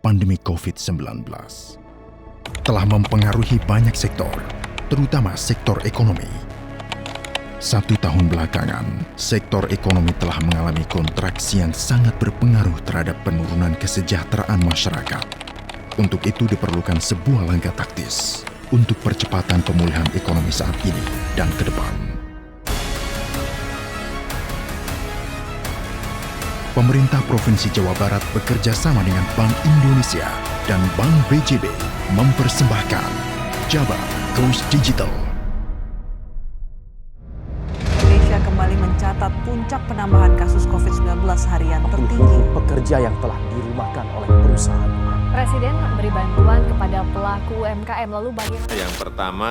pandemi COVID-19 telah mempengaruhi banyak sektor, terutama sektor ekonomi. 1 tahun belakangan, sektor ekonomi telah mengalami kontraksi yang sangat berpengaruh terhadap penurunan kesejahteraan masyarakat. Untuk itu diperlukan sebuah langkah taktis untuk percepatan pemulihan ekonomi saat ini dan ke depan. Pemerintah Provinsi Jawa Barat bekerja sama dengan Bank Indonesia dan Bank BJB mempersembahkan Jabar Goes Digital. Indonesia kembali mencatat puncak penambahan kasus COVID-19 harian tertinggi. Pekerja yang telah dirumahkan oleh perusahaan. Presiden memberi bantuan kepada pelaku UMKM, lalu bagaimana? Yang pertama,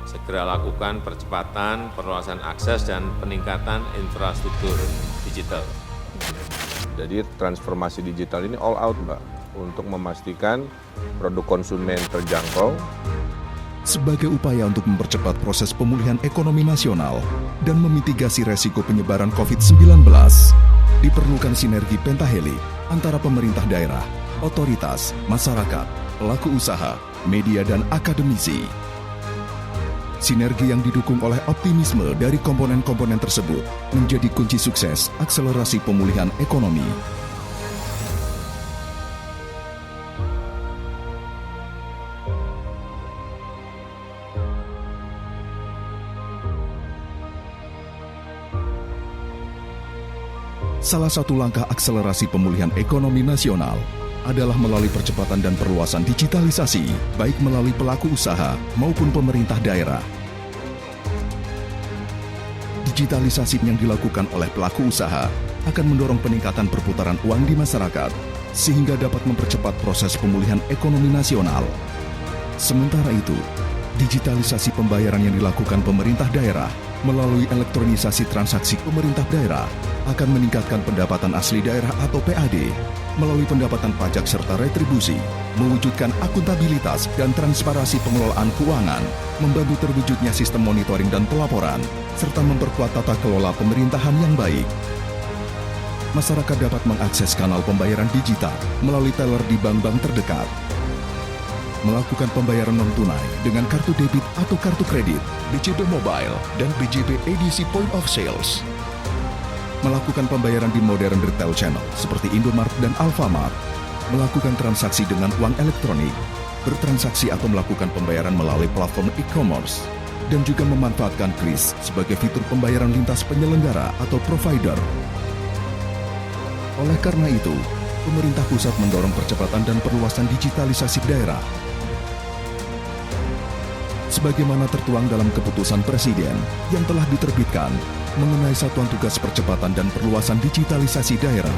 segera lakukan percepatan perluasan akses dan peningkatan infrastruktur digital. Jadi transformasi digital ini all out, Mbak, untuk memastikan produk konsumen terjangkau. Sebagai upaya untuk mempercepat proses pemulihan ekonomi nasional dan memitigasi resiko penyebaran COVID-19, diperlukan sinergi pentahelix antara pemerintah daerah, otoritas, masyarakat, pelaku usaha, media, dan akademisi. Sinergi yang didukung oleh optimisme dari komponen-komponen tersebut menjadi kunci sukses akselerasi pemulihan ekonomi. Salah satu langkah akselerasi pemulihan ekonomi nasional adalah melalui percepatan dan perluasan digitalisasi, baik melalui pelaku usaha maupun pemerintah daerah. Digitalisasi yang dilakukan oleh pelaku usaha akan mendorong peningkatan perputaran uang di masyarakat, sehingga dapat mempercepat proses pemulihan ekonomi nasional. Sementara itu, digitalisasi pembayaran yang dilakukan pemerintah daerah melalui elektronisasi transaksi pemerintah daerah akan meningkatkan pendapatan asli daerah atau PAD melalui pendapatan pajak serta retribusi, mewujudkan akuntabilitas dan transparansi pengelolaan keuangan, membantu terwujudnya sistem monitoring dan pelaporan, serta memperkuat tata kelola pemerintahan yang baik. Masyarakat dapat mengakses kanal pembayaran digital melalui teller di bank-bank terdekat, melakukan pembayaran non-tunai dengan kartu debit atau kartu kredit, BJB Mobile, dan BJB Edisi Point of Sales, melakukan pembayaran di modern retail channel seperti Indomaret dan Alfamart, melakukan transaksi dengan uang elektronik, bertransaksi atau melakukan pembayaran melalui platform e-commerce, dan juga memanfaatkan KRIS sebagai fitur pembayaran lintas penyelenggara atau provider. Oleh karena itu, pemerintah pusat mendorong percepatan dan perluasan digitalisasi daerah. Sebagaimana tertuang dalam keputusan Presiden yang telah diterbitkan mengenai satuan tugas percepatan dan perluasan digitalisasi daerah,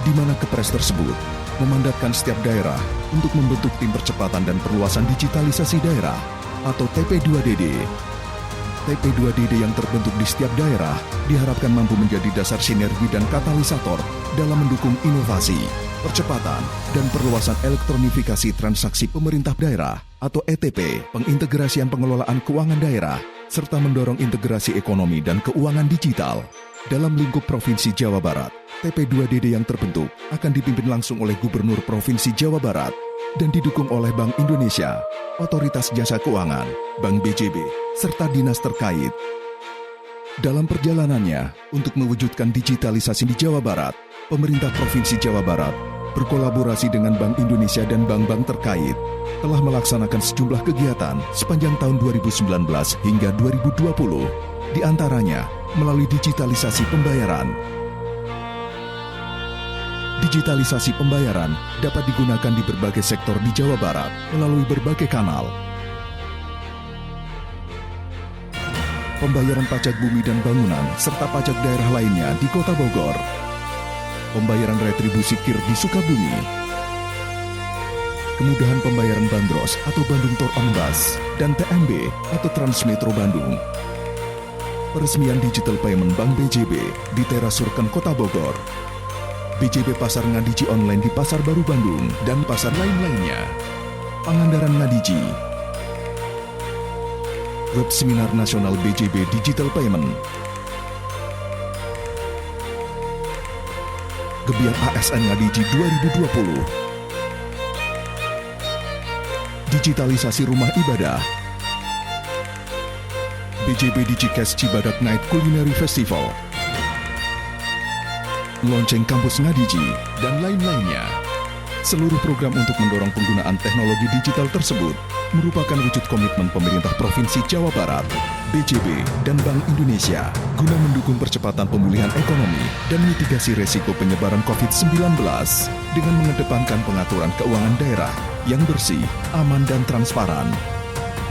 di mana Kepres tersebut memandatkan setiap daerah untuk membentuk tim percepatan dan perluasan digitalisasi daerah atau TP2DD. TP2DD yang terbentuk di setiap daerah diharapkan mampu menjadi dasar sinergi dan katalisator dalam mendukung inovasi, percepatan, dan perluasan elektronifikasi transaksi pemerintah daerah atau ETP, pengintegrasian pengelolaan keuangan daerah, serta mendorong integrasi ekonomi dan keuangan digital. Dalam lingkup Provinsi Jawa Barat, TP2DD yang terbentuk akan dipimpin langsung oleh Gubernur Provinsi Jawa Barat dan didukung oleh Bank Indonesia, Otoritas Jasa Keuangan, Bank BJB, serta dinas terkait. Dalam perjalanannya untuk mewujudkan digitalisasi di Jawa Barat, pemerintah Provinsi Jawa Barat berkolaborasi dengan Bank Indonesia dan bank-bank terkait telah melaksanakan sejumlah kegiatan sepanjang tahun 2019 hingga 2020, di antaranya melalui digitalisasi pembayaran. Digitalisasi pembayaran dapat digunakan di berbagai sektor di Jawa Barat melalui berbagai kanal. Pembayaran pajak bumi dan bangunan serta pajak daerah lainnya di Kota Bogor. Pembayaran retribusi KIR di Sukabumi. Kemudahan pembayaran bandros atau Bandung Tor Ombas dan TMB atau Transmetro Bandung. Peresmian digital payment Bank BJB di Terasurken Kota Bogor. BJB Pasar Ngadiji Online di Pasar Baru Bandung dan pasar lain-lainnya. Pangandaran Ngadiji. Web Seminar Nasional BJB Digital Payment. Gebiar ASN Ngadiji 2020. Digitalisasi rumah ibadah. BJB Digicast Cibadak Night Culinary Festival. Lonceng Kampus Ngadiji, dan lain-lainnya. Seluruh program untuk mendorong penggunaan teknologi digital tersebut merupakan wujud komitmen pemerintah Provinsi Jawa Barat, BJB, dan Bank Indonesia guna mendukung percepatan pemulihan ekonomi dan mitigasi resiko penyebaran COVID-19 dengan mengedepankan pengaturan keuangan daerah yang bersih, aman, dan transparan.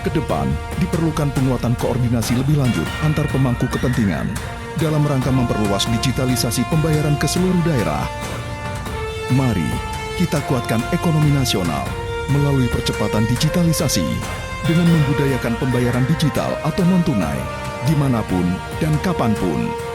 Kedepan, diperlukan penguatan koordinasi lebih lanjut antar pemangku kepentingan dalam rangka memperluas digitalisasi pembayaran ke seluruh daerah. Mari kita kuatkan ekonomi nasional melalui percepatan digitalisasi dengan membudayakan pembayaran digital atau non-tunai dimanapun dan kapanpun.